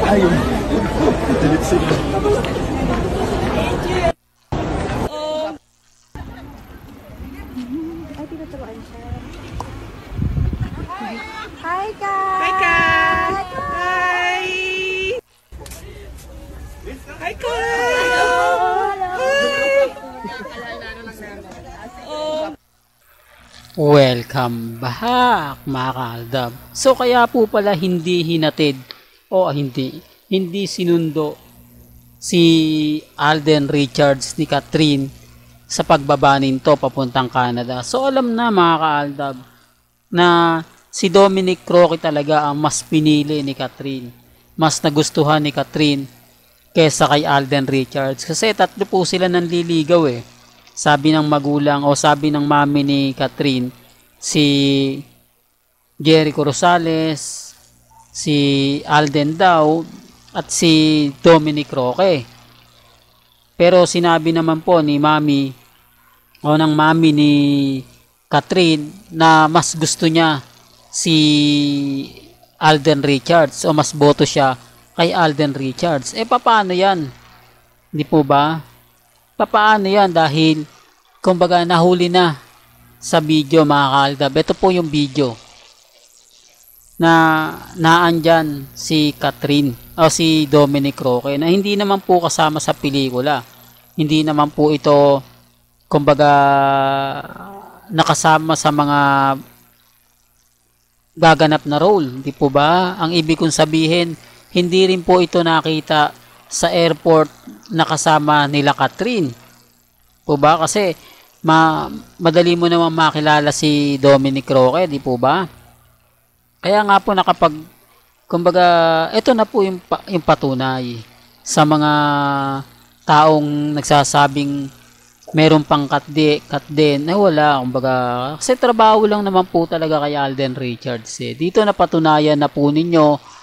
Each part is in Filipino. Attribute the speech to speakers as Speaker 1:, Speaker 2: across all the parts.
Speaker 1: Ayun. Delete sila.
Speaker 2: Ay, tinatamaan siya. Hi, Kat!
Speaker 3: Hi, Kat! Hi! Hi, Kat!
Speaker 4: Welcome back mga kaaldab. So kaya po pala hindi hinatid o hindi sinundo si Alden Richards ni Catherine sa pagbaba nito papuntang Canada. So alam na mga kaaldab na si Dominic Croce talaga ang mas pinili ni Catherine. Mas nagustuhan ni Catherine kesa kay Alden Richards. Kasi tatlo po sila nanliligaw eh. Sabi ng magulang o sabi ng mami ni Catherine, si Jericho Rosales, si Alden daw, at si Dominic Croce. Pero sinabi naman po ni mami o ng mami ni Catherine na mas gusto niya si Alden Richards o mas boto siya kay Alden Richards. Paano yan? Hindi po ba? Paano yan? Dahil kumbaga nahuli na sa video mga kaaldab. Ito po yung video na naandyan si Catherine o si Dominic Croce na hindi naman po kasama sa pelikula. Hindi naman po ito kumbaga nakasama sa mga gaganap na role. Hindi po ba? Ang ibig kong sabihin, hindi rin po ito nakita sa airport nakasama nila Catherine. Po ba? Kasi madali mo naman makilala si Dominic Croce, di po ba? Kaya nga po kumbaga, ito na po yung patunay sa mga taong nagsasabing meron pang cut din na wala. Kumbaga, kasi trabaho lang naman po talaga kay Alden Richards. Dito na patunayan na po ninyo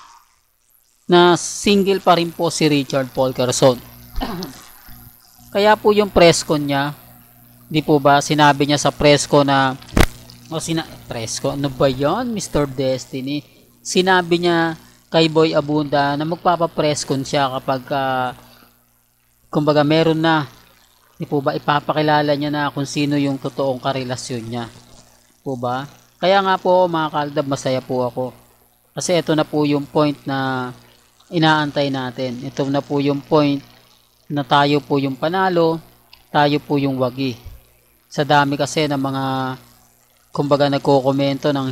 Speaker 4: na single pa rin po si Richard Paul Carson. Kaya po yung press con niya, di po ba, sinabi niya sa press con na, press con, ano ba yan, Mr. Destiny? Sinabi niya kay Boy Abunda na magpapa-press con siya kapag, kumbaga meron na, di po ba, ipapakilala niya na kung sino yung totoong karelasyon niya. Po ba? Kaya nga po mga kaaldab, masaya po ako. Kasi ito na po yung point na inaantay natin. Ito na po yung point na tayo po yung panalo, tayo po yung wagi. Sa dami kasi ng mga kumbaga nagko-komento ng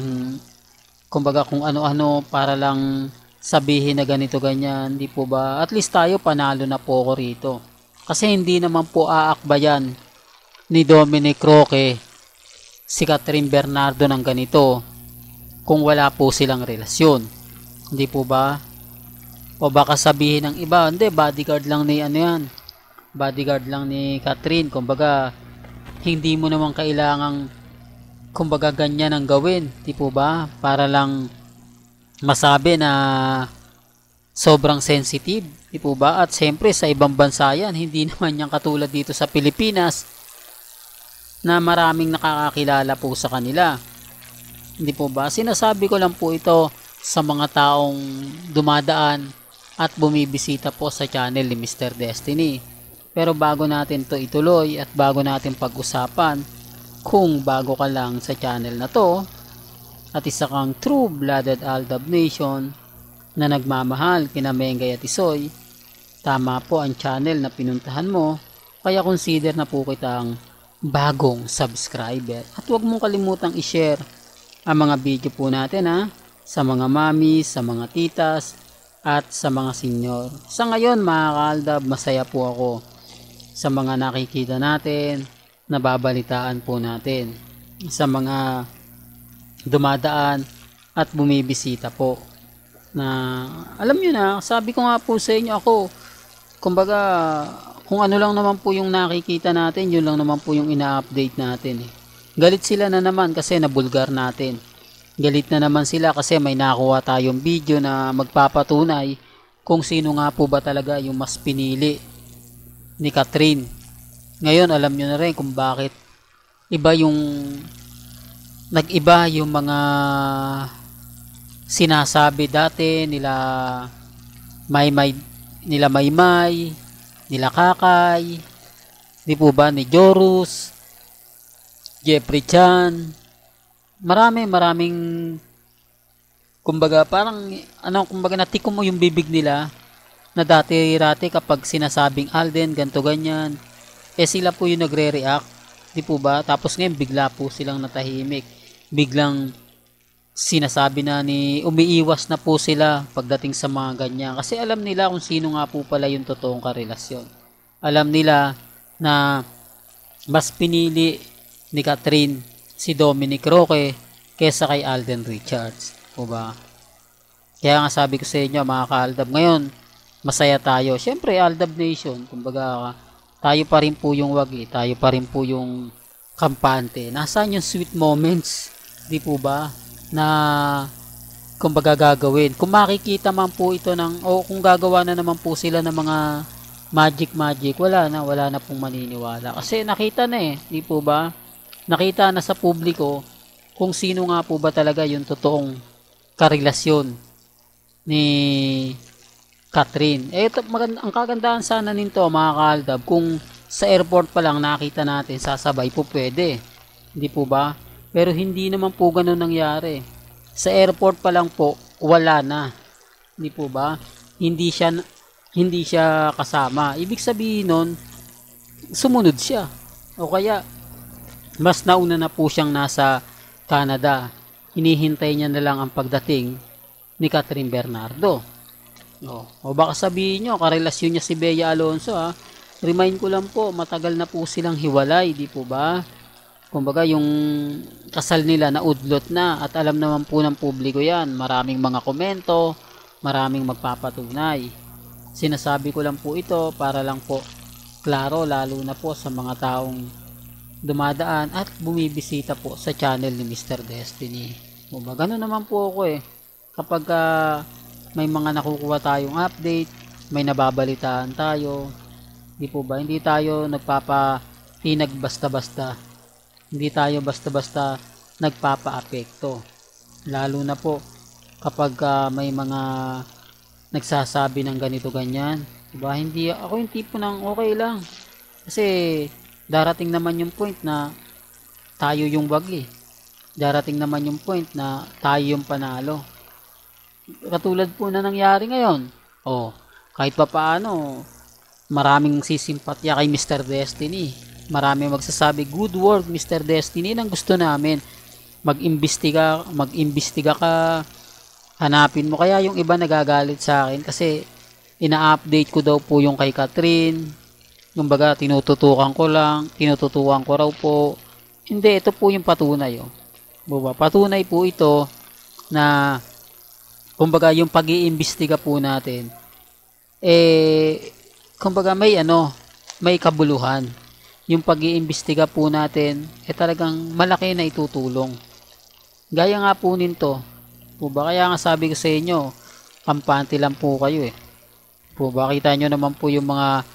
Speaker 4: kumbaga kung ano-ano para lang sabihin na ganito ganyan, di po ba? At least tayo panalo na po ko rito. Kasi hindi naman po aakbayan ni Dominic Croce si Catherine Bernardo ng ganito kung wala po silang relasyon. Hindi po ba? O baka sabihin ng iba, hindi, bodyguard lang ni bodyguard lang ni Catherine. Kumbaga, hindi mo naman kailangang kumbaga ganyan ang gawin, di po ba? Para lang masabi na sobrang sensitive, di po ba? At siyempre sa ibang bansa yan, hindi naman yan katulad dito sa Pilipinas na maraming nakakakilala po sa kanila. Hindi po ba? Sinasabi ko lang po ito sa mga taong dumadaan at bumibisita po sa channel ni Mr. Destiny. Pero bago natin to ituloy at bago natin pag-usapan, kung bago ka lang sa channel na to at isa kang true-blooded Aldab Nation na nagmamahal kina Mengay at Isoy, tama po ang channel na pinuntahan mo, kaya consider na po kitang bagong subscriber. At huwag mong kalimutang i-share ang mga video po natin sa mga mami, sa mga titas, at sa mga senior. Sa ngayon mga kaaldab, masaya po ako sa mga nakikita natin, nababalitaan po natin, sa mga dumadaan at bumibisita po. Na alam nyo na, sabi ko nga po sa inyo, ako kumbaga kung ano lang naman po yung nakikita natin, yun lang naman po yung ina-update natin. Galit sila na naman kasi nabulgar natin. Galit na naman sila kasi may nakuha tayong video na magpapatunay kung sino nga po ba talaga yung mas pinili ni Catherine. Ngayon alam nyo na rin kung bakit iba yung nag-iba yung mga sinasabi dati nila Maymay, nila Kakay, di po ba, ni Jorus, Jeffrey Chan, maraming kumbaga parang kumbaga natikom mo yung bibig nila na dati-rati kapag sinasabing Alden ganto ganyan, sila po yung nagre-react, di po ba? Tapos ngayon bigla po silang natahimik, biglang sinasabi na umiiwas na po sila pagdating sa mga ganyan, kasi alam nila kung sino nga po pala yung totoong karelasyon. Alam nila na mas pinili ni Catherine si Dominic Roque kesa kay Alden Richards, po ba? Kaya nga sabi ko sa inyo mga ka-Aldab, ngayon masaya tayo. Syempre Aldab Nation, kumbaga tayo pa rin po yung wagi, tayo pa rin po yung kampante. Nasaan yung sweet moments, di po ba, na kumbaga gagawin? Kung makikita man po ito kung gagawa na naman po sila ng mga magic, wala na pong maniniwala. Kasi nakita na di po ba? Nakita na sa publiko kung sino nga po ba talaga yung totoong karelasyon ni Catherine. Ang kagandahan sana nito mga ka-Aldab, kung sa airport pa lang nakita natin sasabay po pwede. Hindi po ba? Pero hindi naman po ganun nangyari. Sa airport pa lang po, wala na. Hindi po ba? Hindi siya kasama. Ibig sabihin nun, sumunod siya. O kaya, mas nauna na po siyang nasa Canada. Hinihintay niya na lang ang pagdating ni Catherine Bernardo. O baka sabihin nyo, karelasyon niya si Bea Alonzo ha. Remind ko lang po, matagal na po silang hiwalay, di po ba? Kumbaga yung kasal nila naudlot na, at alam naman po ng publiko yan. Maraming mga komento, maraming magpapatunay. Sinasabi ko lang po ito para lang po klaro, lalo na po sa mga taong dumadaan at bumibisita po sa channel ni Mr. Destiny. Kumbaga gano'n naman po ako kapag may mga nakukuha tayong update, may nababalitaan tayo, di po ba, hindi tayo nagpapatinag basta-basta, hindi tayo basta-basta nagpapa-apekto, lalo na po kapag may mga nagsasabi ng ganito ganyan, di ba? Hindi ako yung tipo ng okay lang, kasi darating naman yung point na tayo yung wagi, darating naman yung point na tayo yung panalo. Katulad po na nangyari ngayon. Kahit pa paano, maraming sisimpatya kay Mr. Destiny. Maraming magsasabi, good work Mr. Destiny, nang gusto namin. Mag-imbestiga ka, hanapin mo. Kaya yung iba nagagalit sa akin kasi ina-update ko daw po yung kay Catherine. Kumbaga, tinututukan ko raw po. Hindi, ito po yung patunay. Patunay po ito na kumbaga yung pag-iimbestiga po natin kumbaga may kabuluhan. Yung pag-iimbestiga po natin talagang malaki na itutulong. Gaya nga po nito. Kaya nga sabi ko sa inyo, kampante lang po kayo kita nyo naman po yung mga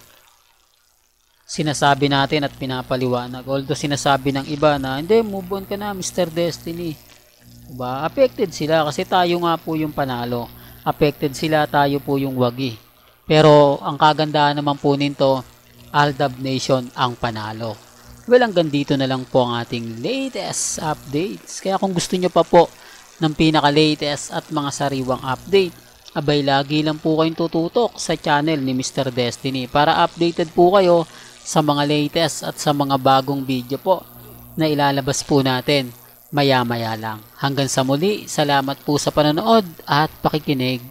Speaker 4: sinasabi natin at pinapaliwanag. Although sinasabi ng iba na hindi, move on ka na Mr. Destiny. Affected sila kasi tayo nga po yung panalo. Affected sila, tayo po yung wagi. Pero ang kagandahan naman po nito, Aldab Nation ang panalo. Well, hanggang dito na lang po ang ating latest updates. Kaya kung gusto nyo pa po ng pinaka-latest at mga sariwang update, abay lagi lang po kayong tututok sa channel ni Mr. Destiny para updated po kayo sa mga latest at sa mga bagong video po na ilalabas po natin maya-maya lang. Hanggang sa muli, salamat po sa panonood at pakikinig.